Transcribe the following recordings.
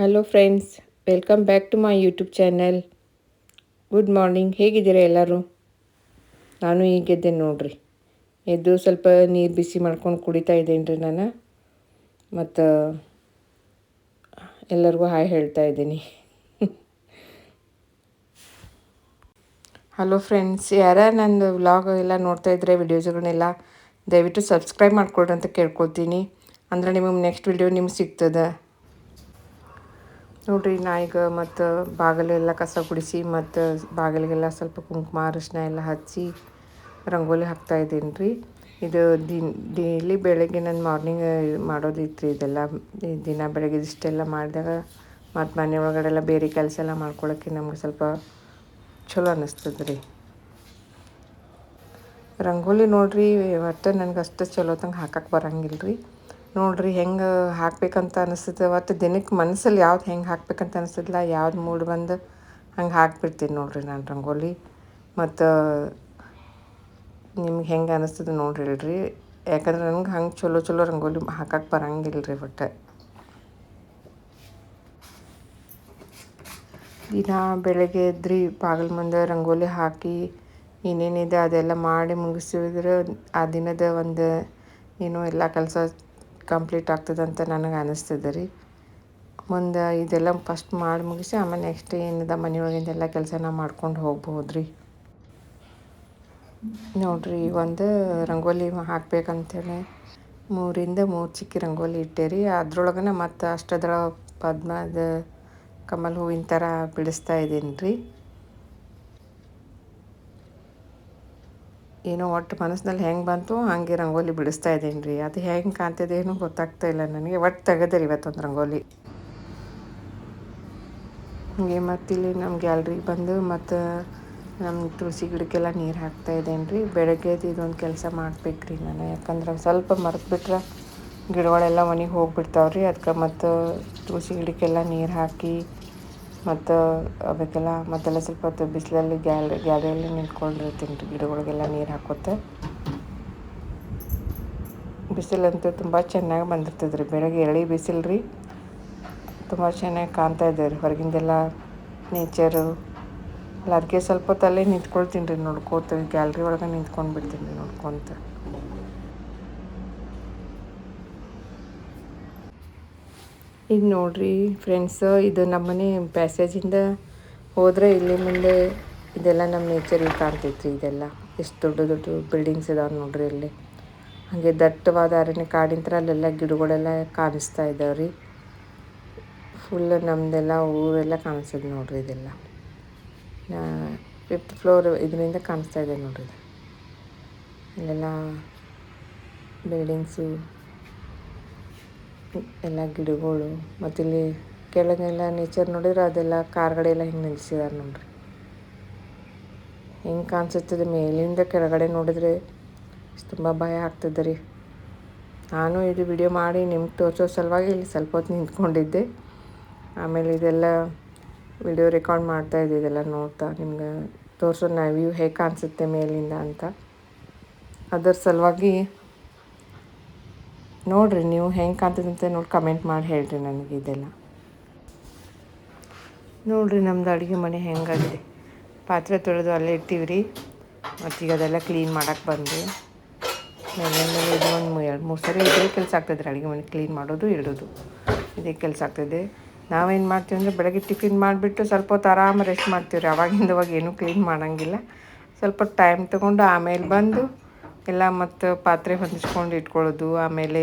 Hello friends, welcome back to my YouTube channel. Good morning. ಹೇಗಿದ್ದೀರಾ ಎಲ್ಲರೂ? ನಾನು ಈಗೆದ್ದೆ ನೋಡ್ರಿ. ಎದ್ದು ಸ್ವಲ್ಪ ನೀರು ಬಿಸಿ ಮಾಡ್ಕೊಂಡು ಕುಡಿತಾ ಇದ್ದೇನೆ ರೀ ನಾನು. ಮತ್ತು ಎಲ್ಲರಿಗೂ ಹಾಯ್ ಹೇಳ್ತಾ ಇದ್ದೀನಿ. ಹಲೋ ಫ್ರೆಂಡ್ಸ್, ಯಾರ್ಯಾರು ನಂದು ವ್ಲಾಗ್ ಎಲ್ಲ ನೋಡ್ತಾ ಇದ್ದರೆ ವಿಡಿಯೋಸ್ಗಳನ್ನೆಲ್ಲ ದಯವಿಟ್ಟು ಸಬ್ಸ್ಕ್ರೈಬ್ ಮಾಡ್ಕೊಳ್ರಿ ಅಂತ ಕೇಳ್ಕೊತೀನಿ. ಅಂದರೆ ನಿಮಗೆ ನೆಕ್ಸ್ಟ್ ವಿಡಿಯೋ ನಿಮ್ಗೆ ಸಿಗ್ತದೆ ನೋಡಿರಿ. ನಾ ಈಗ ಮತ್ತು ಬಾಗಿಲೆಲ್ಲ ಕಸ ಗುಡಿಸಿ ಮತ್ತು ಬಾಗಿಲಿಗೆಲ್ಲ ಸ್ವಲ್ಪ ಕುಂಕುಮ ಅರಿಶಿನ ಎಲ್ಲ ಹಚ್ಚಿ ರಂಗೋಲಿ ಹಾಕ್ತಾಯಿದ್ದೀನಿ ರೀ. ಇದು ಡೈಲಿ ಬೆಳಗ್ಗೆ ನಾನು ಮಾರ್ನಿಂಗ್ ಮಾಡೋದಿತ್ತು ರೀ. ಇದೆಲ್ಲ ದಿನ ಬೆಳಗ್ಗೆ ಇಷ್ಟೆಲ್ಲ ಮಾಡಿದಾಗ ಮತ್ತು ಮನೆ ಒಳಗಡೆಲ್ಲ ಬೇರೆ ಕೆಲಸ ಎಲ್ಲ ಮಾಡ್ಕೊಳ್ಳೋಕ್ಕೆ ನಮ್ಗೆ ಸ್ವಲ್ಪ ಚಲೋ ಅನ್ನಿಸ್ತದೆ ರೀ. ರಂಗೋಲಿ ನೋಡಿರಿ, ಒಟ್ಟು ನನಗೆ ಅಷ್ಟು ಚಲೋತಂಗೆ ಹಾಕಕ್ಕೆ ಬರೋಂಗಿಲ್ಲ ರೀ. ನೋಡಿರಿ ಹೆಂಗೆ ಹಾಕ್ಬೇಕಂತ ಅನಿಸ್ತದೆ. ಒಟ್ಟು ದಿನಕ್ಕೆ ಮನಸ್ಸಲ್ಲಿ ಯಾವ್ದು ಹೆಂಗೆ ಹಾಕ್ಬೇಕಂತ ಅನಿಸ್ತದಿಲ್ಲ, ಯಾವ್ದು ಮೂಡ್ ಬಂದು ಹಂಗೆ ಹಾಕ್ಬಿಡ್ತೀನಿ ನೋಡಿರಿ ನಾನು ರಂಗೋಲಿ. ಮತ್ತು ನಿಮ್ಗೆ ಹೆಂಗೆ ಅನಿಸ್ತದೆ ನೋಡ್ರಿ ಹೇಳ್ರಿ. ಯಾಕಂದ್ರೆ ನನಗೆ ಹಂಗೆ ಚಲೋ ರಂಗೋಲಿ ಹಾಕಕ್ಕೆ ಬರೋಂಗಿಲ್ಲ ರೀ. ಒಟ್ಟು ದಿನ ಬೆಳಗ್ಗೆ ಎದ್ರಿ ಬಾಗಿಲು ಮುಂದೆ ರಂಗೋಲಿ ಹಾಕಿ ಏನೇನಿದೆ ಅದೆಲ್ಲ ಮಾಡಿ ಮುಗಿಸಿದ್ರೆ ಆ ದಿನದ ಒಂದು ಏನೋ ಎಲ್ಲ ಕೆಲಸ ಕಂಪ್ಲೀಟ್ ಆಗ್ತದಂತ ನನಗೆ ಅನ್ನಿಸ್ತದೆ ರೀ. ಮುಂದೆ ಇದೆಲ್ಲ ಫಸ್ಟ್ ಮಾಡಿ ಮುಗಿಸಿ ಆಮೇಲೆ ನೆಕ್ಸ್ಟ್ ಏನಿದೆ ಮನೆಯೊಳಗಿಂದೆಲ್ಲ ಕೆಲಸ ನಾವು ಮಾಡ್ಕೊಂಡು ಹೋಗ್ಬೋದು ರೀ. ನೋಡಿರಿ, ಒಂದು ರಂಗೋಲಿ ಹಾಕ್ಬೇಕಂತೇಳಿ 3 ಚಿಕ್ಕಿ ರಂಗೋಲಿ ಇಟ್ಟೆ ರೀ. ಅದ್ರೊಳಗನೆ ಮತ್ತು ಅಷ್ಟದ್ರ ಪದ್ಮದ ಕಮಲ್ ಹೂವಿನ ಥರ ಬಿಡಿಸ್ತಾ ಇದ್ದೀನಿ ರೀ. ಏನೋ ಒಟ್ಟು ಮನಸ್ಸಿನಲ್ಲಿ ಹೆಂಗೆ ಬಂತು ಹಾಗೆ ರಂಗೋಲಿ ಬಿಡಿಸ್ತಾ ಇದ್ದೀನಿ ರೀ. ಅದು ಹೆಂಗೆ ಕಾಣ್ತಿದೇನೋ ಗೊತ್ತಾಗ್ತಾ ಇಲ್ಲ ನನಗೆ. ಒಟ್ಟು ತೆಗೆದೆ ರೀ ಇವತ್ತೊಂದು ರಂಗೋಲಿ. ಹಾಗೆ ಮತ್ತಿಲ್ಲಿ ನಮ್ಮ ಗ್ಯಾಲ್ರಿಗೆ ಬಂದು ಮತ್ತು ನಮ್ಮ ತುಳಸಿ ಗಿಡಕ್ಕೆಲ್ಲ ನೀರು ಹಾಕ್ತಾ ಇದ್ದೇನೆ ರೀ. ಬೆಳಗ್ಗೆದು ಇದೊಂದು ಕೆಲಸ ಮಾಡ್ಬೇಕು ರೀ ನಾನು. ಯಾಕಂದ್ರೆ ಸ್ವಲ್ಪ ಮರೆತುಬಿಟ್ರೆ ಗಿಡಗಳೆಲ್ಲ ಒಣಗಿ ಹೋಗಿಬಿಡ್ತಾವೆ ರೀ. ಅದಕ್ಕೆ ಮತ್ತು ತುಳಸಿ ಗಿಡಕ್ಕೆಲ್ಲ ನೀರು ಹಾಕಿ ಮತ್ತು ಅದಕ್ಕೆಲ್ಲ ಮತ್ತೆಲ್ಲ ಸ್ವಲ್ಪ ಹೊತ್ತು ಬಿಸಿಲಲ್ಲಿ ಗ್ಯಾಲರಿಯಲ್ಲಿ ನಿಂತ್ಕೊಂಡಿರ್ತೀನಿ ರೀ ಗಿಡಗಳಿಗೆಲ್ಲ ನೀರು ಹಾಕೋತ. ಬಿಸಿಲಂತೂ ತುಂಬ ಚೆನ್ನಾಗಿ ಬಂದಿರ್ತದೆ ರೀ. ಬೆಳಗ್ಗೆ ಎಳೆ ಬಿಸಿಲು ರೀ, ತುಂಬ ಚೆನ್ನಾಗಿ ಕಾಣ್ತಾ ಇದ್ದೇವೆ ರೀ ಹೊರಗಿಂದೆಲ್ಲ ನೇಚರು. ಅದಕ್ಕೆ ಸ್ವಲ್ಪ ಹೊತ್ತು ಅಲ್ಲೇ ನಿಂತ್ಕೊಳ್ತೀನಿ ರೀ ನೋಡ್ಕೋತ. ಗ್ಯಾಲ್ರಿ ಒಳಗೆ ನಿಂತ್ಕೊಂಡು ಬಿಡ್ತೀನಿ ರೀ ನೋಡ್ಕೊತ. ಈಗ ನೋಡಿರಿ ಫ್ರೆಂಡ್ಸ್, ಇದು ನಮ್ಮನೆ ಪ್ಯಾಸೇಜಿಂದ ಹೋದರೆ ಇಲ್ಲಿ ಮುಂದೆ ಇದೆಲ್ಲ ನಮ್ಮ ನೇಚರಿಗೆ ಕಾಣ್ತೈತೆ ರೀ. ಇದೆಲ್ಲ ಎಷ್ಟು ದೊಡ್ಡ ಬಿಲ್ಡಿಂಗ್ಸ್ ಇದಾವೆ ನೋಡಿರಿ ಇಲ್ಲಿ. ಹಾಗೆ ದಟ್ಟವಾದ ಅರಣ್ಯ ಕಾಡಿನ ಥರ ಅಲ್ಲೆಲ್ಲ ಗಿಡಗಳೆಲ್ಲ ಕಾಣಿಸ್ತಾ ಇದ್ದಾವೆ ರೀ. ಫುಲ್ ನಮ್ಮದೆಲ್ಲ ಊರೆಲ್ಲ ಕಾಣಿಸ್ತದೆ ನೋಡಿರಿ. ಇದೆಲ್ಲ 5th ಫ್ಲೋರ್ ಇದರಿಂದ ಕಾಣಿಸ್ತಾ ಇದೆ ನೋಡಿರಿ. ಇಲ್ಲೆಲ್ಲ ಬಿಲ್ಡಿಂಗ್ಸು ಎಲ್ಲ ಗಿಡಗಳು, ಮತ್ತು ಇಲ್ಲಿ ಕೆಳಗೆಲ್ಲ ನೇಚರ್ ನೋಡಿದ್ರೆ ಅದೆಲ್ಲ ಕಾರ್ಗಳೆಲ್ಲ ಹಿಂಗೆ ನಿಲ್ಲಿಸಿದಾರೆ ನೋಡಿರಿ. ಹೆಂಗೆ ಕಾಣಿಸುತ್ತದೆ ಮೇಲಿಂದ ಕೆಳಗಡೆ ನೋಡಿದರೆ ತುಂಬ ಭಯ ಆಗ್ತದೆ ರೀ. ನಾನು ಇದು ವಿಡಿಯೋ ಮಾಡಿ ನಿಮ್ಗೆ ತೋರಿಸೋ ಸಲುವಾಗಿ ಇಲ್ಲಿ ಸ್ವಲ್ಪ ಹೊತ್ತು ನಿಂತ್ಕೊಂಡಿದ್ದೆ. ಆಮೇಲೆ ಇದೆಲ್ಲ ವಿಡಿಯೋ ರೆಕಾರ್ಡ್ ಮಾಡ್ತಾಯಿದ್ದೆ. ಇದೆಲ್ಲ ನೋಡ್ತಾ ನಿಮ್ಗೆ ತೋರಿಸೋ ವ್ಯೂ ಹೇಗೆ ಕಾಣಿಸುತ್ತೆ ಮೇಲಿಂದ ಅಂತ. ಅದರ ಸಲುವಾಗಿ ನೋಡಿರಿ ನೀವು ಹೆಂಗೆ ಕಾಣ್ತದೆ ಅಂತ ನೋಡಿ ಕಮೆಂಟ್ ಮಾಡಿ ಹೇಳ್ರಿ ನನಗೆ. ಇದೆಲ್ಲ ನೋಡಿರಿ ನಮ್ಮದು ಅಡುಗೆ ಮನೆ ಹೆಂಗಾಗಿದೆ. ಪಾತ್ರೆ ತೊಳೆದು ಅಲ್ಲೇ ಇರ್ತೀವಿ ರೀ. ಮತ್ತೀಗ ಅದೆಲ್ಲ ಕ್ಲೀನ್ ಮಾಡೋಕ್ಕೆ ಬಂದು ಮೇಲೆ ಇದು ಒಂದು 2-3 ಸರಿ ಇದೇ ಕೆಲಸ ಆಗ್ತದೆ ರೀ. ಅಡುಗೆ ಮನೆ ಕ್ಲೀನ್ ಮಾಡೋದು ಇಡೋದು ಇದೇ ಕೆಲಸ ಆಗ್ತದೆ. ನಾವೇನು ಮಾಡ್ತೀವಿ ಅಂದರೆ ಬೆಳಗ್ಗೆ ಟಿಫಿನ್ ಮಾಡಿಬಿಟ್ಟು ಸ್ವಲ್ಪ ಹೊತ್ತು ಆರಾಮ ರೆಸ್ಟ್ ಮಾಡ್ತೀವಿ ರೀ. ಅವಾಗಿಂದವಾಗ ಏನೂ ಕ್ಲೀನ್ ಮಾಡೋಂಗಿಲ್ಲ. ಸ್ವಲ್ಪ ಟೈಮ್ ತೊಗೊಂಡು ಆಮೇಲೆ ಬಂದು ಎಲ್ಲ ಮತ್ತು ಪಾತ್ರೆ ಹೊಂದಿಸ್ಕೊಂಡು ಇಟ್ಕೊಳ್ಳೋದು. ಆಮೇಲೆ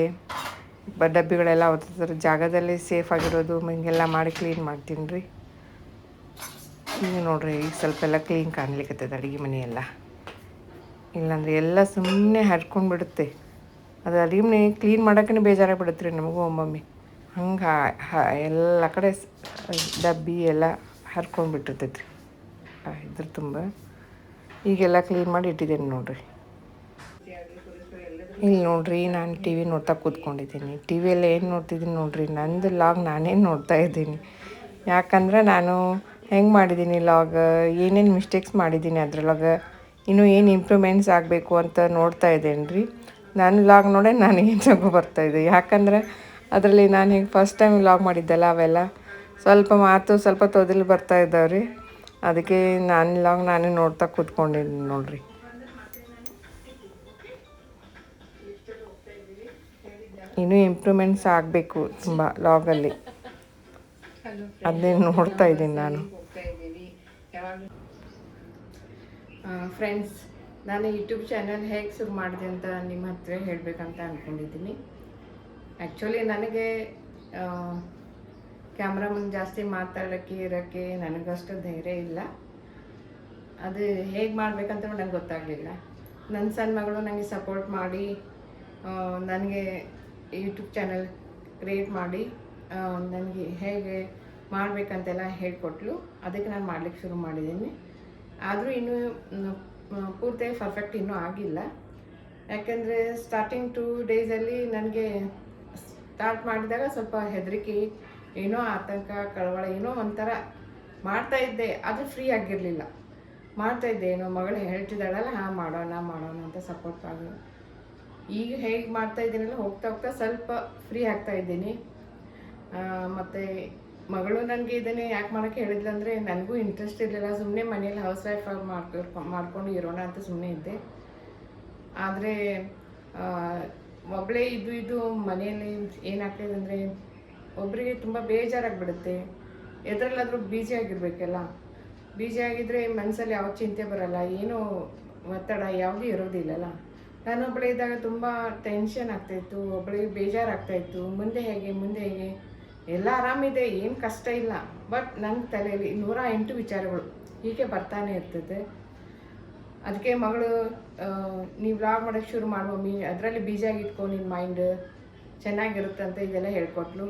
ಡಬ್ಬಿಗಳೆಲ್ಲ ಒತ್ತದ್ರ ಜಾಗದಲ್ಲಿ ಸೇಫಾಗಿರೋದು ಹಿಂಗೆಲ್ಲ ಮಾಡಿ ಕ್ಲೀನ್ ಮಾಡ್ತೀನಿ ರೀ. ಈಗ ನೋಡಿರಿ, ಈಗ ಸ್ವಲ್ಪ ಎಲ್ಲ ಕ್ಲೀನ್ ಕಾಣ್ಲಿಕ್ಕತ್ತದ ಅಡುಗೆ ಮನೆಯೆಲ್ಲ. ಇಲ್ಲಾಂದರೆ ಎಲ್ಲ ಸುಮ್ಮನೆ ಹರ್ಕೊಂಡು ಬಿಡುತ್ತೆ. ಅದು ಅಡುಗೆ ಮನೆ ಕ್ಲೀನ್ ಮಾಡೋಕ್ಕೇ ಬೇಜಾರಾಗ್ಬಿಡುತ್ತೆ ರೀ ನಮಗೂ ಒಮ್ಮೊಮ್ಮೆ. ಹಂಗೆ ಎಲ್ಲ ಕಡೆ ಡಬ್ಬಿ ಎಲ್ಲ ಹರ್ಕೊಂಡು ಬಿಟ್ಟಿರ್ತೈತೆ ರೀ ಇದ್ರ ತುಂಬ. ಈಗೆಲ್ಲ ಕ್ಲೀನ್ ಮಾಡಿ ಇಟ್ಟಿದ್ದೀನಿ ನೋಡಿರಿ. ಇಲ್ಲಿ ನೋಡಿರಿ, ನಾನು ಟಿ ವಿ ನೋಡ್ತಾ ಕೂತ್ಕೊಂಡಿದ್ದೀನಿ. ಟಿ ವಿಯಲ್ಲಿ ಏನು ನೋಡ್ತಿದ್ದೀನಿ ನೋಡಿರಿ, ನಂದು ಲಾಗ್ ನಾನೇ ನೋಡ್ತಾ ಇದ್ದೀನಿ. ಯಾಕಂದ್ರೆ ನಾನು ಹೆಂಗೆ ಮಾಡಿದ್ದೀನಿ ಲಾಗ್, ಏನೇನು ಮಿಸ್ಟೇಕ್ಸ್ ಮಾಡಿದ್ದೀನಿ ಅದರೊಳಗೆ, ಇನ್ನೂ ಏನು ಇಂಪ್ರೂವ್ಮೆಂಟ್ಸ್ ಆಗಬೇಕು ಅಂತ ನೋಡ್ತಾ ಇದ್ದೇನೆ ರೀ. ನಾನು ಲಾಗ್ ನೋಡೇ ನಾನು ಏನು ಬರ್ತಾಯಿದ್ದೆ. ಯಾಕಂದ್ರೆ ಅದರಲ್ಲಿ ನಾನು ಹೇಗೆ ಫಸ್ಟ್ ಟೈಮ್ ಲಾಗ್ ಮಾಡಿದ್ದೆಲ್ಲ ಅವೆಲ್ಲ ಸ್ವಲ್ಪ ಮಾತು ಸ್ವಲ್ಪ ತೊದಲು ಬರ್ತಾ ಇದ್ದಾವ್ರಿ. ಅದಕ್ಕೆ ನಾನೇ ನೋಡ್ತಾ ಕೂತ್ಕೊಂಡಿದ್ದೀನಿ ನೋಡ್ರಿ. ಇನ್ನೂ ಇಂಪ್ರೂವ್ಮೆಂಟ್ಸ್ ಆಗಬೇಕು ತುಂಬ ಲಾಗಲ್ಲಿ, ಅದನ್ನೇ ನೋಡ್ತಾ ಇದ್ದೀನಿ ನಾನು. ಫ್ರೆಂಡ್ಸ್, ನಾನು ಯೂಟ್ಯೂಬ್ ಚಾನಲ್ ಹೇಗೆ ಶುರು ಮಾಡಿದೆ ಅಂತ ನಿಮ್ಮ ಹತ್ರ ಹೇಳಬೇಕಂತ ಅಂದ್ಕೊಂಡಿದ್ದೀನಿ. ಆ್ಯಕ್ಚುಲಿ ನನಗೆ ಕ್ಯಾಮ್ರಾ ಮುಂದೆ ಜಾಸ್ತಿ ಮಾತಾಡೋಕ್ಕೆ ಇರೋಕ್ಕೆ ನನಗಷ್ಟು ಧೈರ್ಯ ಇಲ್ಲ. ಅದು ಹೇಗೆ ಮಾಡಬೇಕಂತ ನನಗೆ ಗೊತ್ತಾಗಲಿಲ್ಲ. ನನ್ನ ಸಣ್ಣ ಮಗಳು ನನಗೆ ಸಪೋರ್ಟ್ ಮಾಡಿ ನನಗೆ ಯೂಟ್ಯೂಬ್ ಚಾನಲ್ ಕ್ರಿಯೇಟ್ ಮಾಡಿ ನನಗೆ ಹೇಗೆ ಮಾಡಬೇಕಂತೆಲ್ಲ ಹೇಳಿಕೊಟ್ಲು. ಅದಕ್ಕೆ ನಾನು ಮಾಡಲಿಕ್ಕೆ ಶುರು ಮಾಡಿದ್ದೀನಿ. ಆದರೂ ಇನ್ನೂ ಪೂರ್ತಿಯಾಗಿ ಪರ್ಫೆಕ್ಟ್ ಇನ್ನೂ ಆಗಿಲ್ಲ. ಯಾಕೆಂದರೆ ಸ್ಟಾರ್ಟಿಂಗ್ 2 ಡೇಸಲ್ಲಿ ನನಗೆ ಸ್ಟಾರ್ಟ್ ಮಾಡಿದಾಗ ಸ್ವಲ್ಪ ಹೆದರಿಕೆ, ಏನೋ ಆತಂಕ, ಕಳವಳ, ಏನೋ ಒಂಥರ ಮಾಡ್ತಾಯಿದ್ದೆ. ಅದು ಫ್ರೀ ಆಗಿರಲಿಲ್ಲ. ಮಾಡ್ತಾಯಿದ್ದೆ, ಏನೋ ಮಗಳು ಹೇಳ್ತಿದ್ದಾಳಲ್ಲ, ಮಾಡೋಣ ಅಂತ ಸಪೋರ್ಟ್ ಆಗಿ. ಈಗ ಹೇಗೆ ಮಾಡ್ತಾಯಿದ್ದೀನಲ್ಲ, ಹೋಗ್ತಾ ಸ್ವಲ್ಪ ಫ್ರೀ ಆಗ್ತಾಯಿದ್ದೀನಿ. ಮತ್ತು ಮಗಳು ನನಗೆ ಇದನ್ನೇ ಯಾಕೆ ಮಾಡೋಕ್ಕೆ ಹೇಳಿದ್ಲಂದರೆ, ನನಗೂ ಇಂಟ್ರೆಸ್ಟ್ ಇರಲಿಲ್ಲ. ಸುಮ್ಮನೆ ಮನೇಲಿ ಹೌಸ್ ವೈಫ್ ಆಗಿ ಮಾಡ್ಕೊಂಡು ಇರೋಣ ಅಂತ ಸುಮ್ಮನೆ ಇದ್ದೆ. ಆದರೆ ಒಬ್ಬಳೇ ಇದು ಮನೆಯಲ್ಲಿ ಏನಾಗ್ತಾಯಿದೆ ಅಂದರೆ, ಒಬ್ಬರಿಗೆ ತುಂಬ ಬೇಜಾರಾಗಿಬಿಡುತ್ತೆ. ಎದರಲ್ಲಾದರೂ ಆಗಿರಬೇಕಲ್ಲ. ಆಗಿದ್ದರೆ ಮನಸ್ಸಲ್ಲಿ ಯಾವ ಚಿಂತೆ ಬರೋಲ್ಲ, ಏನೂ ಒತ್ತಡ ಯಾವುದೂ ಇರೋದಿಲ್ಲಲ್ಲ. ನಾನೊಬ್ಬಳೇ ಇದ್ದಾಗ ತುಂಬ ಟೆನ್ಷನ್ ಆಗ್ತಾಯಿತ್ತು, ಒಬ್ಬಳಿಗೆ ಬೇಜಾರಾಗ್ತಾಯಿತ್ತು. ಮುಂದೆ ಹೇಗೆ ಎಲ್ಲ ಆರಾಮಿದೆ, ಏನು ಕಷ್ಟ ಇಲ್ಲ. ಬಟ್ ನನ್ನ ತಲೆಯಲ್ಲಿ 108 ವಿಚಾರಗಳು ಹೀಗೆ ಬರ್ತಾನೆ ಇರ್ತದೆ. ಅದಕ್ಕೆ ಮಗಳು, ನೀವು ವ್ಲಾಗ್ ಮಾಡೋಕ್ಕೆ ಶುರು ಮಾಡಿ ಮಮ್ಮಿ, ಅದರಲ್ಲಿ ಇಟ್ಕೊ, ನಿನ್ನ ಮೈಂಡ್ ಚೆನ್ನಾಗಿರುತ್ತಂತ ಇದೆಲ್ಲ ಹೇಳ್ಕೊಟ್ಲು.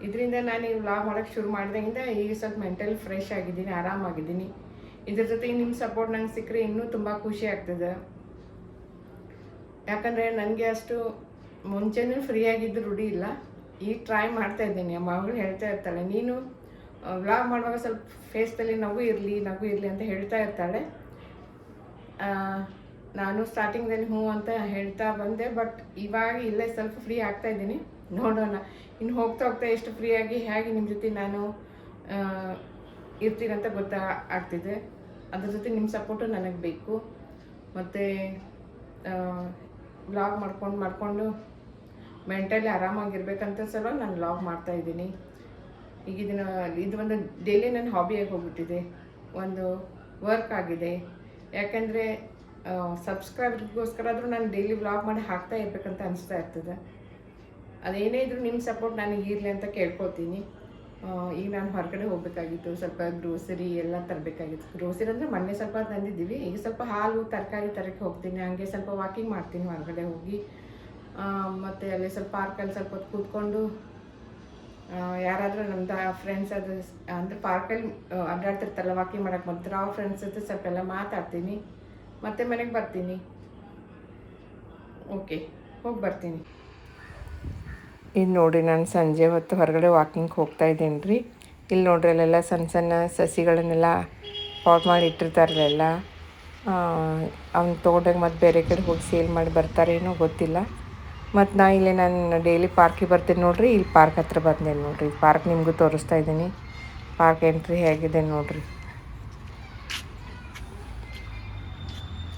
ಇದರಿಂದ ನಾನು ಈ ವ್ಲಾಗ್ ಮಾಡೋಕ್ಕೆ ಶುರು ಮಾಡಿದಾಗಿಂದ ಈಗ ಸ್ವಲ್ಪ ಮೆಂಟಲ್ ಫ್ರೆಶ್ ಆಗಿದ್ದೀನಿ, ಆರಾಮಾಗಿದ್ದೀನಿ. ಇದ್ರ ಜೊತೆಗೆ ನಿಮ್ಮ ಸಪೋರ್ಟ್ ನಂಗೆ ಸಿಕ್ಕರೆ ಇನ್ನೂ ತುಂಬ ಖುಷಿ ಆಗ್ತದೆ. ಯಾಕಂದರೆ ನನಗೆ ಅಷ್ಟು ಮುಂಚೆನೂ ಫ್ರೀಯಾಗಿದ್ದು ರೂಢಿ ಇಲ್ಲ. ಈಗ ಟ್ರೈ ಮಾಡ್ತಾ ಇದ್ದೀನಿ. ಮಗಳು ಹೇಳ್ತಾ ಇರ್ತಾಳೆ, ನೀನು ವ್ಲಾಗ್ ಮಾಡುವಾಗ ಸ್ವಲ್ಪ ಫೇಸ್ದಲ್ಲಿ ನಗು ಇರಲಿ ಅಂತ ಹೇಳ್ತಾ ಇರ್ತಾಳೆ. ನಾನು ಸ್ಟಾರ್ಟಿಂಗ್ದಲ್ಲಿ ಹ್ಞೂ ಅಂತ ಹೇಳ್ತಾ ಬಂದೆ. ಬಟ್ ಇವಾಗ ಇಲ್ಲೇ ಸ್ವಲ್ಪ ಫ್ರೀ ಆಗ್ತಾ ಇದ್ದೀನಿ. ನೋಡೋಣ ಇನ್ನು ಹೋಗ್ತಾ ಎಷ್ಟು ಫ್ರೀಯಾಗಿ ಹೇಗೆ ನಿಮ್ಮ ಜೊತೆ ನಾನು ಇರ್ತೀನಂತ ಆಗ್ತಿದೆ. ಅದ್ರ ಜೊತೆ ನಿಮ್ಮ ಸಪೋರ್ಟು ನನಗೆ ಬೇಕು. ಮತ್ತು ವ್ಲಾಗ್ ಮಾಡ್ಕೊಂಡು ಮೆಂಟಲಿ ಆರಾಮಾಗಿರ್ಬೇಕಂತ ಸಲ ನಾನು ವ್ಲಾಗ್ ಮಾಡ್ತಾಯಿದ್ದೀನಿ. ಈಗ ಇದು ಒಂದು ಡೈಲಿ ನನ್ನ ಹಾಬಿಯಾಗಿ ಹೋಗ್ಬಿಟ್ಟಿದೆ, ಒಂದು ವರ್ಕ್ ಆಗಿದೆ. ಯಾಕೆಂದರೆ ಸಬ್ಸ್ಕ್ರೈಬರ್ಗೋಸ್ಕರ ಆದರೂ ನಾನು ಡೈಲಿ ವ್ಲಾಗ್ ಮಾಡಿ ಹಾಕ್ತಾ ಇರಬೇಕಂತ ಅನಿಸ್ತಾ ಇರ್ತದೆ. ಅದೇನೇ ಇದ್ರೂ ನಿಮ್ಮ ಸಪೋರ್ಟ್ ನನಗೆ ಇರಲಿ ಅಂತ ಕೇಳ್ಕೊತೀನಿ. ಈಗ ನಾನು ಹೊರಗಡೆ ಹೋಗಬೇಕಾಗಿತ್ತು, ಸ್ವಲ್ಪ ಗ್ರೋಸರಿ ಎಲ್ಲ ತರಬೇಕಾಗಿತ್ತು. ಗ್ರೋಸರಿ ಅಂದರೆ ಮೊನ್ನೆ ಸ್ವಲ್ಪ ತಂದಿದ್ದೀವಿ. ಈಗ ಸ್ವಲ್ಪ ಹಾಲು ತರಕಾರಿ ತರಕ್ಕೆ ಹೋಗ್ತೀನಿ. ಹಾಗೆ ಸ್ವಲ್ಪ ವಾಕಿಂಗ್ ಮಾಡ್ತೀನಿ ಹೊರಗಡೆ ಹೋಗಿ. ಮತ್ತು ಅಲ್ಲಿ ಸ್ವಲ್ಪ ಪಾರ್ಕಲ್ಲಿ ಸ್ವಲ್ಪ ಹೊತ್ತು ಕೂತ್ಕೊಂಡು ಯಾರಾದರೂ ನಮ್ಮದು ಫ್ರೆಂಡ್ಸ್ ಅಂದರೆ ಪಾರ್ಕಲ್ಲಿ ಅಡ್ಡಾಡ್ತಿರ್ತಾರಲ್ಲ, ವಾಕಿಂಗ್ ಮಾಡೋಕ್ಕೆ ಬರ್ತಾರೆ, ಆ ಫ್ರೆಂಡ್ಸ್ ಜೊತೆ ಸ್ವಲ್ಪ ಎಲ್ಲ ಮಾತಾಡ್ತೀನಿ. ಮತ್ತೆ ಮನೆಗೆ ಬರ್ತೀನಿ. ಓಕೆ, ಹೋಗಿ ಬರ್ತೀನಿ. ಇದು ನೋಡಿರಿ, ನಾನು ಸಂಜೆ ಹೊತ್ತು ಹೊರಗಡೆ ವಾಕಿಂಗ್ ಹೋಗ್ತಾ ಇದ್ದೀನಿ ರೀ. ಇಲ್ಲಿ ನೋಡ್ರಿ, ಅಲ್ಲೆಲ್ಲ ಸಣ್ಣ ಸಸಿಗಳನ್ನೆಲ್ಲ ಪಾಟ್ ಮಾಡಿ ಇಟ್ಟಿರ್ತಾರಲ್ಲ, ಅವ್ನು ತೊಗೊಂಡಾಗ ಮತ್ತು ಬೇರೆ ಕಡೆ ಹೋಗಿ ಸೇಲ್ ಮಾಡಿ ಬರ್ತಾರೇನೋ ಗೊತ್ತಿಲ್ಲ. ಮತ್ತು ನಾನು ಡೈಲಿ ಪಾರ್ಕಿಗೆ ಬರ್ತೀನಿ ನೋಡಿರಿ. ಇಲ್ಲಿ ಪಾರ್ಕ್ ಹತ್ರ ಬಂದೆ ನೋಡಿರಿ. ಪಾರ್ಕ್ ನಿಮಗೂ ತೋರಿಸ್ತಾ ಇದ್ದೀನಿ. ಪಾರ್ಕ್ ಎಂಟ್ರಿ ಹೇಗಿದೆ ನೋಡಿರಿ.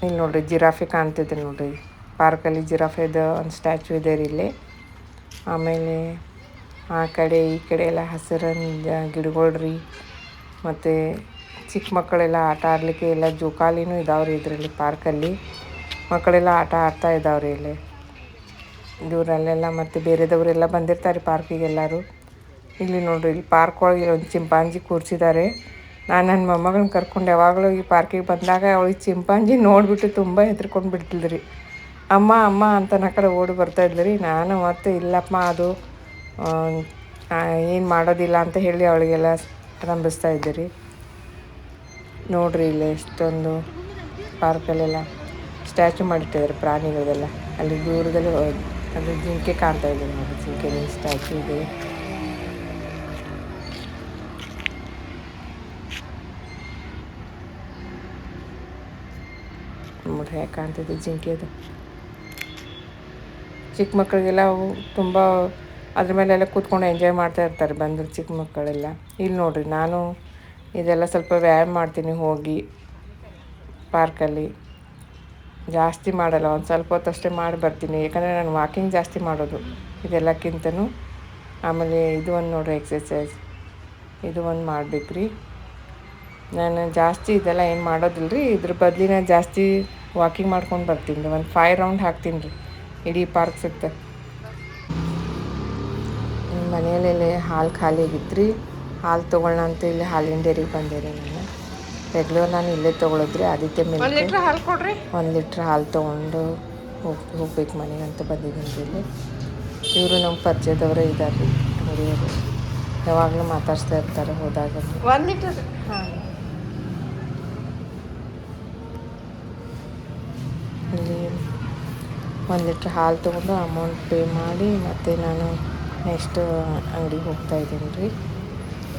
ಇಲ್ಲಿ ನೋಡಿರಿ, ಜಿರಾಫೆ ಕಾಣ್ತಿದೆ ನೋಡಿರಿ. ಪಾರ್ಕಲ್ಲಿ ಜಿರಾಫೆದು ಒಂದು ಸ್ಟ್ಯಾಚು ಇದೆ ರೀ ಇಲ್ಲಿ. ಆಮೇಲೆ ಆ ಕಡೆ ಈ ಕಡೆ ಎಲ್ಲ ಹಸಿರಿನ ಗಿಡಗಳು ರೀ. ಮತ್ತು ಚಿಕ್ಕ ಮಕ್ಕಳೆಲ್ಲ ಆಟ ಆಡಲಿಕ್ಕೆ ಎಲ್ಲ ಜೋಕಾಲಿನೂ ಇದಾವ್ರಿ ಇದರಲ್ಲಿ. ಪಾರ್ಕಲ್ಲಿ ಮಕ್ಕಳೆಲ್ಲ ಆಟ ಆಡ್ತಾ ಇದ್ದಾವ್ರಿ ಇಲ್ಲಿ. ಇವರಲ್ಲೆಲ್ಲ ಮತ್ತು ಬೇರೆದವರೆಲ್ಲ ಬಂದಿರ್ತಾರೆ ಪಾರ್ಕಿಗೆ ಎಲ್ಲರೂ. ಇಲ್ಲಿ ನೋಡಿರಿ, ಇಲ್ಲಿ ಪಾರ್ಕ್ ಒಳಗೆ ಒಂದು ಚಿಂಪಾಂಜಿ ಕೂರಿಸಿದ್ದಾರೆ. ನಾನು ನನ್ನ ಮೊಮ್ಮಗಳನ್ನ ಕರ್ಕೊಂಡು ಯಾವಾಗಲೂ ಈ ಪಾರ್ಕಿಗೆ ಬಂದಾಗ ಅವಳಿಗೆ ಚಿಂಪಾಂಜಿ ನೋಡಿಬಿಟ್ಟು ತುಂಬ ಹೆದರ್ಕೊಂಡು ಬಿಡ್ತಿದ್ರಿ. ಅಮ್ಮ ಅಂತ ನನ್ನ ಕಡೆ ಓಡಿ ಬರ್ತಾಯಿದ್ರಿ. ನಾನು ಮತ್ತು ಇಲ್ಲಪ್ಪ, ಅದು ಏನು ಮಾಡೋದಿಲ್ಲ ಅಂತ ಹೇಳಿ ಅವಳಿಗೆಲ್ಲ ರಂಭಿಸ್ತಾ ಇದ್ದೀರಿ. ನೋಡಿರಿ, ಇಲ್ಲಿ ಎಷ್ಟೊಂದು ಪಾರ್ಕಲ್ಲೆಲ್ಲ ಸ್ಟ್ಯಾಚು ಮಾಡಿಟ್ಟಿದ್ದಾರೆ ಪ್ರಾಣಿಗಳದೆಲ್ಲ. ಅಲ್ಲಿ ದೂರದಲ್ಲಿ ಅದು ಜಿಂಕೆ ಕಾಣ್ತಾ ಇದೆ ನೋಡಿ, ಜಿಂಕೆ ಸ್ಟ್ಯಾಚು ಇದೆ. ನೋಡಿ ಹೇಗೆ ಕಾಣ್ತಿದೆ ಜಿಂಕೆದು. ಚಿಕ್ಕ ಮಕ್ಕಳಿಗೆಲ್ಲ ಅವು ತುಂಬ ಅದ್ರ ಮೇಲೆಲ್ಲ ಕೂತ್ಕೊಂಡು ಎಂಜಾಯ್ ಮಾಡ್ತಾ ಇರ್ತಾರೆ ಬಂದು ಚಿಕ್ಕ ಮಕ್ಕಳೆಲ್ಲ. ಇಲ್ಲಿ ನೋಡಿರಿ ನಾನು ಇದೆಲ್ಲ ಸ್ವಲ್ಪ ವ್ಯಾಯಾಮ ಮಾಡ್ತೀನಿ ಹೋಗಿ ಪಾರ್ಕಲ್ಲಿ. ಜಾಸ್ತಿ ಮಾಡಲ್ಲ, ಒಂದು ಸ್ವಲ್ಪ ಹೊತ್ತಷ್ಟೇ ಮಾಡಿ ಬರ್ತೀನಿ, ಯಾಕಂದರೆ ನಾನು ವಾಕಿಂಗ್ ಜಾಸ್ತಿ ಮಾಡೋದು ಇದೆಲ್ಲಕ್ಕಿಂತನೂ. ಆಮೇಲೆ ಇದು ಒಂದು ನೋಡಿರಿ ಎಕ್ಸಸೈಸ್, ಇದು ಒಂದು ಮಾಡ್ಬೇಕು ರೀ. ನಾನು ಜಾಸ್ತಿ ಇದೆಲ್ಲ ಏನು ಮಾಡೋದಿಲ್ಲ ರೀ, ಇದ್ರ ಬದಲಿನ ಜಾಸ್ತಿ ವಾಕಿಂಗ್ ಮಾಡ್ಕೊಂಡು ಬರ್ತೀನಿ ರೀ. ಒಂದು 5 ರೌಂಡ್ ಹಾಕ್ತೀನಿ ರೀ ಇಡೀ ಪಾರ್ಕ್ ಸುತ್ತ. ಮನೆಯಲ್ಲೆಲ್ಲ ಹಾಲು ಖಾಲಿ ಆಗಿತ್ತು ರೀ, ಹಾಲು ತೊಗೊಳ್ಳೋಣ ಅಂತ ಇಲ್ಲಿ ಹಾಲಿನ ಡೈರಿಗೆ ಬಂದೆ ರೀ. ನಾನು ರೆಗ್ಯುಲರ್ ನಾನು ಇಲ್ಲೇ ತೊಗೊಳೋದ್ರಿ, ಆದಿತ್ಯ ಮಿಲ್ಕ್. 1 ಲೀಟ್ರ್ ಹಾಲು ಕೊಡ್ರಿ. 1 ಲೀಟ್ರ್ ಹಾಲು ತೊಗೊಂಡು ಹೋಗ್ಬೇಕು ಮನೆಗೆ ಅಂತ ಬಂದಿದ್ದೀನಿ ರೀ ಇಲ್ಲಿ. ಇವರು ನಮ್ಮ ಪರಿಚಯದವರೇ ಇದ್ದಾರೆ ರೀ ಅಂಗಡಿಯವರು, ಯಾವಾಗಲೂ ಮಾತಾಡ್ಸ್ತಾ ಇರ್ತಾರೆ ಹೋದಾಗ. 1 ಲೀಟ್ರ್ ಹಾಂ, ಇಲ್ಲಿ 1 ಲೀಟ್ರ್ ಹಾಲು ತೊಗೊಂಡು ಅಮೌಂಟ್ ಪೇ ಮಾಡಿ ಮತ್ತು ನಾನು ನೆಕ್ಸ್ಟ್ ಅಂಗಡಿಗೆ ಹೋಗ್ತಾಯಿದ್ದೀನಿ ರೀ.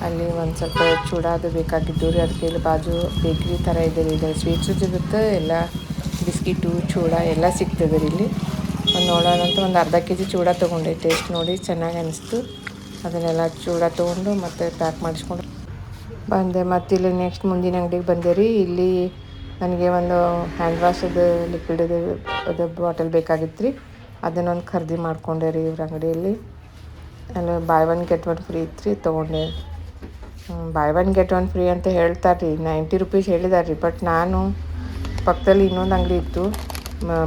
ಅಲ್ಲಿ ಒಂದು ಸ್ವಲ್ಪ ಚೂಡಾದು ಬೇಕಾಗಿದ್ದು ರೀ, ಅದಕ್ಕೆ ಇಲ್ಲಿ ಬಾಜು ಬೇಕ್ರಿ ಥರ ಇದೆ ರೀ. ಇದು ಸ್ವೀಟ್ಸು ಸಿಗುತ್ತೆ, ಎಲ್ಲ ಬಿಸ್ಕಿಟು ಚೂಡ ಎಲ್ಲ ಸಿಗ್ತದೆ ರೀ ಇಲ್ಲಿ. ಒಂದು ನೋಡೋಣ ಅಂತ ಒಂದು ಅರ್ಧ ಕೆ.ಜಿ ಚೂಡ ತೊಗೊಂಡೆ, ಟೇಸ್ಟ್ ನೋಡಿ ಚೆನ್ನಾಗಿ ಅನ್ನಿಸ್ತು. ಅದನ್ನೆಲ್ಲ ಚೂಡ ತೊಗೊಂಡು ಮತ್ತು ಪ್ಯಾಕ್ ಮಾಡಿಸ್ಕೊಂಡು ಬಂದೆ. ಮತ್ತು ಇಲ್ಲಿ ನೆಕ್ಸ್ಟ್ ಮುಂದಿನ ಅಂಗಡಿಗೆ ಬಂದೆ ರೀ. ಇಲ್ಲಿ ನನಗೆ ಒಂದು ಹ್ಯಾಂಡ್ ವಾಶದು ಲಿಕ್ವಿಡದು ಅದು ಬಾಟಲ್ ಬೇಕಾಗಿತ್ತು ರೀ, ಅದನ್ನೊಂದು ಖರೀದಿ ಮಾಡಿಕೊಂಡೆ ರೀ ಇವ್ರ ಅಂಗಡಿಯಲ್ಲಿ. ಅಲ್ಲಿ ಬೈ 1 ಗೆಟ್ 1 ಫ್ರೀ ಇತ್ತು ರೀ, ತೊಗೊಂಡೆ. ಬೈ 1 ಗೆಟ್ 1 ಫ್ರೀ ಅಂತ ಹೇಳ್ತಾರೆ ರೀ, 90 ರೂಪೀಸ್ ಹೇಳಿದ್ದಾರೆ ರೀ. ಬಟ್ ನಾನು ಪಕ್ಕದಲ್ಲಿ ಇನ್ನೊಂದು ಅಂಗಡಿ ಇತ್ತು,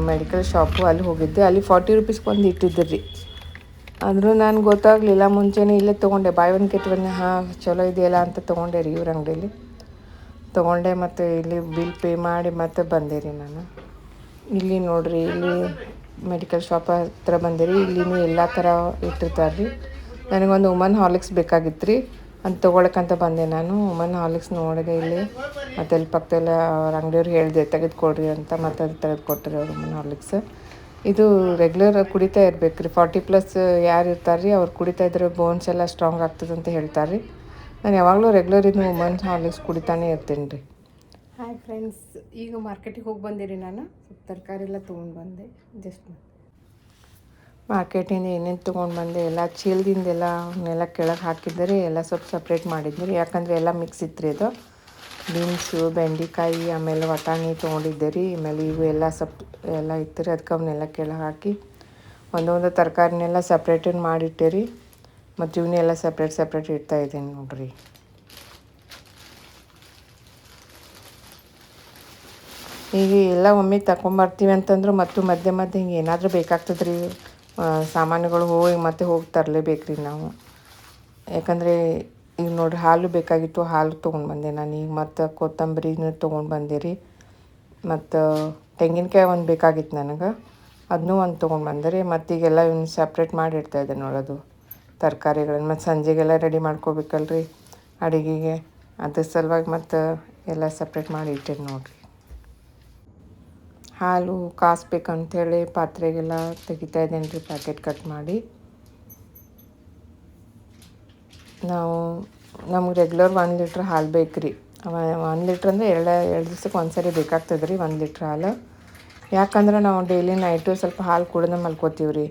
ಮೆಡಿಕಲ್ ಶಾಪು, ಅಲ್ಲಿ ಹೋಗಿದ್ದೆ. ಅಲ್ಲಿ 40 ರೂಪೀಸ್ಗೆ ಒಂದು ಇಟ್ಟಿದ್ದರು ರೀ. ಆದರೂ ನಾನು ಗೊತ್ತಾಗಲಿಲ್ಲ, ಮುಂಚೆನೇ ಇಲ್ಲೇ ತೊಗೊಂಡೆ. ಬೈ 1 ಗೆಟ್ 1 ಹಾಂ ಚಲೋ ಇದೆಯಲ್ಲ ಅಂತ ತೊಗೊಂಡೆ ರೀ ಇವ್ರ ಅಂಗಡಿಯಲ್ಲಿ. ತೊಗೊಂಡೆ ಮತ್ತು ಇಲ್ಲಿ ಬಿಲ್ ಪೇ ಮಾಡಿ ಮತ್ತೆ ಬಂದೆ ರೀ ನಾನು. ಇಲ್ಲಿ ನೋಡಿರಿ, ಇಲ್ಲಿ ಮೆಡಿಕಲ್ ಶಾಪ್ ಹತ್ರ ಬಂದೆ ರೀ. ಇಲ್ಲಿನೂ ಎಲ್ಲ ಥರ ಇಟ್ಟಿರ್ತಾರೆ ರೀ. ನನಗೊಂದು ವುಮನ್ ಹಾರ್ಲಿಕ್ಸ್ ಬೇಕಾಗಿತ್ತು ರೀ, ಅಂತ ತೊಗೊಳಕ್ಕಂತ ಬಂದೆ ನಾನು. ವುಮನ್ ಹಾರ್ಲಿಕ್ಸ್ ನೋಡಿದೆ ಇಲ್ಲಿ, ಮತ್ತು ಅಲ್ಲಿ ಪಕ್ಕದಲ್ಲ ಅವ್ರ ಅಂಗಡಿಯವ್ರಿಗೆ ಹೇಳಿದೆ ತೆಗೆದುಕೊಡ್ರಿ ಅಂತ, ಮತ್ತು ಅದು ತೆಗೆದುಕೊಟ್ರಿ ಅವ್ರು ವುಮನ್ ಹಾರ್ಲಿಕ್ಸ್. ಇದು ರೆಗ್ಯುಲರ್ ಕುಡಿತಾ ಇರ್ಬೇಕು ರೀ, 40+ ಯಾರು ಇರ್ತಾರೆ ರೀ ಅವ್ರು ಕುಡಿತಾ ಇದ್ರೆ ಬೋನ್ಸ್ ಎಲ್ಲ ಸ್ಟ್ರಾಂಗ್ ಆಗ್ತದೆ ಅಂತ ಹೇಳ್ತಾರೆ ರೀ. ನಾನು ಯಾವಾಗಲೂ ರೆಗ್ಯುಲರ್ ಇದು ವುಮನ್ ಹಾರ್ಲಿಕ್ಸ್ ಕುಡಿತಾನೆ ಇರ್ತೀನಿ ರೀ. ಹಾಯ್ ಫ್ರೆಂಡ್ಸ್, ಈಗ ಮಾರ್ಕೆಟಿಗೆ ಹೋಗಿ ಬಂದೆ ರೀ. ನಾನು ಸ್ವಲ್ಪ ತರಕಾರಿ ಎಲ್ಲ ತೊಗೊಂಡು ಬಂದೆ. ಜಸ್ಟ್ ಮಾರ್ಕೆಟಿಂದ ಏನೇನು ತೊಗೊಂಡು ಬಂದೆ ಎಲ್ಲ ಚೀಲದಿಂದೆಲ್ಲ ಅವನ್ನೆಲ್ಲ ಕೆಳಗೆ ಹಾಕಿದ್ದರೆ ಎಲ್ಲ ಸ್ವಲ್ಪ ಸಪ್ರೇಟ್ ಮಾಡಿದ್ದೆ ರೀ, ಯಾಕಂದರೆ ಎಲ್ಲ ಮಿಕ್ಸ್ ಇತ್ತು ರೀ. ಅದು ಬೀನ್ಸು, ಬೆಂಡೆಕಾಯಿ, ಆಮೇಲೆ ವಟಾಣಿ ತೊಗೊಂಡಿದ್ದೆ ರೀ. ಆಮೇಲೆ ಇವು ಎಲ್ಲ ಎಲ್ಲ ಇತ್ತು ರೀ, ಅದಕ್ಕೆ ಅವನ್ನೆಲ್ಲ ಕೆಳಗೆ ಹಾಕಿ ಒಂದೊಂದು ತರಕಾರಿನೆಲ್ಲ ಸಪ್ರೇಟನ್ನು ಮಾಡಿಟ್ಟೆ ರೀ. ಮತ್ತು ಇವನ್ನೆಲ್ಲ ಸಪ್ರೇಟ್ ಇಡ್ತಾಯಿದ್ದೀನಿ ನೋಡಿರಿ. ಈಗ ಎಲ್ಲ ಒಮ್ಮೆ ತಗೊಂಬರ್ತೀವಿ ಅಂತಂದ್ರೆ ಮತ್ತು ಮಧ್ಯೆ ಹಿಂಗೆ ಏನಾದರೂ ಬೇಕಾಗ್ತದೆ ರೀ ಸಾಮಾನುಗಳು, ಮತ್ತೆ ಹೋಗಿ ತರಲೇಬೇಕು ರೀ ನಾವು. ಯಾಕಂದರೆ ಈಗ ನೋಡಿರಿ, ಹಾಲು ಬೇಕಾಗಿತ್ತು, ಹಾಲು ತೊಗೊಂಡು ಬಂದೆ ನಾನು. ಈಗ ಮತ್ತು ಕೊತ್ತಂಬರಿನೂ ತೊಗೊಂಡು ಬಂದೆ ರೀ. ಮತ್ತು ತೆಂಗಿನಕಾಯಿ ಒಂದು ಬೇಕಾಗಿತ್ತು ನನಗೆ, ಅದನ್ನೂ ಒಂದು ತೊಗೊಂಡು ಬಂದೆ ರೀ. ಮತ್ತು ಈಗೆಲ್ಲ ಇವನ್ನ ಸಪ್ರೇಟ್ ಮಾಡಿ ಇಡ್ತಾಯಿದ್ದೆ ನೋಡೋದು ತರಕಾರಿಗಳನ್ನ. ಮತ್ತು ಸಂಜೆಗೆಲ್ಲ ರೆಡಿ ಮಾಡ್ಕೋಬೇಕಲ್ರಿ ಅಡುಗೆಗೆ, ಅದ್ರ ಸಲುವಾಗಿ ಮತ್ತು ಎಲ್ಲ ಸಪ್ರೇಟ್ ಮಾಡಿ ಇಟ್ಟೇನೆ ನೋಡಿರಿ. ಹಾಲು ಕಾಸ್ಬೇಕಂಥೇಳಿ ಪಾತ್ರೆಗೆಲ್ಲ ತೆಗಿತಾ ಇದ್ದೇನೆ ರೀ, ಪ್ಯಾಕೆಟ್ ಕಟ್ ಮಾಡಿ. ನಮ್ಗೆ ರೆಗ್ಯುಲರ್ 1 ಲೀಟ್ರ್ ಹಾಲು ಬೇಕು ರೀ. 1 ಲೀಟ್ರ್ ಅಂದರೆ ಎರಡು ದಿವ್ಸಕ್ಕೆ ಒಂದು ಸರಿ ಬೇಕಾಗ್ತದೆ ರೀ 1 ಲೀಟ್ರ್ ಹಾಲು. ಯಾಕಂದ್ರೆ ನಾವು ಡೈಲಿ ನೈಟು ಸ್ವಲ್ಪ ಹಾಲು ಕುಡಿದು ಮಲ್ಕೋತೀವಿ ರೀ.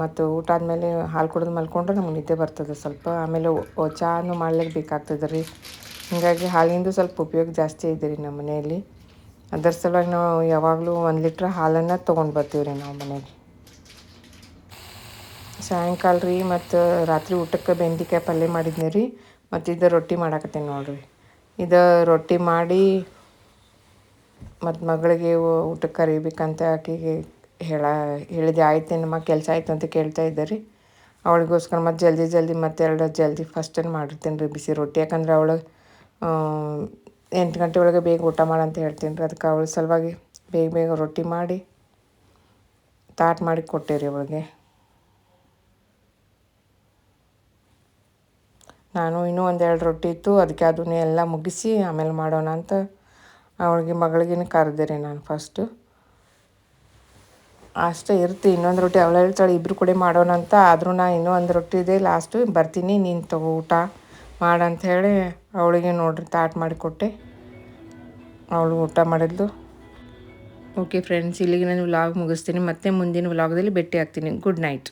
ಮತ್ತು ಊಟ ಆದಮೇಲೆ ಹಾಲು ಕುಡಿದು ಮಲ್ಕೊಂಡ್ರೆ ನಮ್ಗೆ ನಿದ್ದೆ ಬರ್ತದೆ ಸ್ವಲ್ಪ. ಆಮೇಲೆ ಚಾನು ಮಾಡ್ಲಿಕ್ಕೆ ಬೇಕಾಗ್ತದೆ ರೀ. ಹೀಗಾಗಿ ಹಾಲಿಂದು ಸ್ವಲ್ಪ ಉಪಯೋಗ ಜಾಸ್ತಿ ಇದೆ ರೀ ನಮ್ಮ ಮನೆಯಲ್ಲಿ. ಅದರ ಸಲುವಾಗಿ ನಾವು ಯಾವಾಗಲೂ 1 ಲೀಟ್ರ್ ಹಾಲನ್ನು ತೊಗೊಂಡು ಬರ್ತೀವಿ ರೀ ನಾವು ಮನೆಗೆ. ಸಾಯಂಕಾಲ ರೀ ಮತ್ತು ರಾತ್ರಿ ಊಟಕ್ಕೆ ಬೆಂಡೆಕಾಯಿ ಪಲ್ಯ ಮಾಡಿದ್ನಿ ರೀ. ಮತ್ತು ಇದು ರೊಟ್ಟಿ ಮಾಡಾಕತ್ತೀನಿ ನೋಡಿರಿ. ಇದು ರೊಟ್ಟಿ ಮಾಡಿ ಮತ್ತು ಮಗಳಿಗೆ ಊಟಕ್ಕೆ ಕರಿಬೇಕಂತ ಆಕೆಗೆ ಹೇಳಿದೆ. ಆಯ್ತೇನಮ್ಮ ಕೆಲಸ ಆಯ್ತು ಅಂತ ಕೇಳ್ತಾ ಇದ್ದೆ ರೀ. ಅವಳಿಗೋಸ್ಕರ ಮತ್ತು ಜಲ್ದಿ ಮತ್ತು ಜಲ್ದಿ ಫಸ್ಟನ್ನು ಮಾಡಿರ್ತೀನಿ ರೀ ಬಿಸಿ ರೊಟ್ಟಿ. ಯಾಕಂದ್ರೆ ಅವಳು 8 ಗಂಟೆ ಒಳಗೆ ಬೇಗ ಊಟ ಮಾಡಂತ ಹೇಳ್ತೀನಿ ರೀ. ಅದಕ್ಕೆ ಅವಳ ಸಲುವಾಗಿ ಬೇಗ ರೊಟ್ಟಿ ಮಾಡಿ ತಾಟ್ ಮಾಡಿ ಕೊಟ್ಟೆ ರೀ ಅವಳಿಗೆ. ನಾನು ಇನ್ನೂ 1-2 ರೊಟ್ಟಿ ಇತ್ತು, ಅದಕ್ಕೆ ಅದನ್ನೇ ಎಲ್ಲ ಮುಗಿಸಿ ಆಮೇಲೆ ಮಾಡೋಣ ಅಂತ ಮಗಳಿಗೇನು ಕರೆದೆ ರೀ ನಾನು ಫಸ್ಟು. ಅಷ್ಟೇ ಇರ್ತಿ, ಇನ್ನೊಂದು ರೊಟ್ಟಿ ಅವಳು ಹೇಳ್ತಾಳೆ ಇಬ್ಬರು ಕೂಡ ಮಾಡೋಣ ಅಂತ. ಆದರೂ ನಾನು ಇನ್ನೂ 1 ರೊಟ್ಟಿ ಇದೆ ಲಾಸ್ಟು, ಬರ್ತೀನಿ ನೀನು ತಗೋ ಊಟ ಮಾಡಂತ ಹೇಳಿ ಅವಳಿಗೆ ನೋಡಿರಿ ತಾಟ್ ಮಾಡಿಕೊಟ್ಟೆ. ಅವಳು ಊಟ ಮಾಡಿದ್ಲು. ಓಕೆ ಫ್ರೆಂಡ್ಸ್, ಇಲ್ಲಿಗೆ ನಾನು ವ್ಲಾಗ್ ಮುಗಿಸ್ತೀನಿ. ಮತ್ತೆ ಮುಂದಿನ ವ್ಲಾಗ್ದಲ್ಲಿ ಭೇಟಿ ಆಗ್ತೀನಿ. Good night.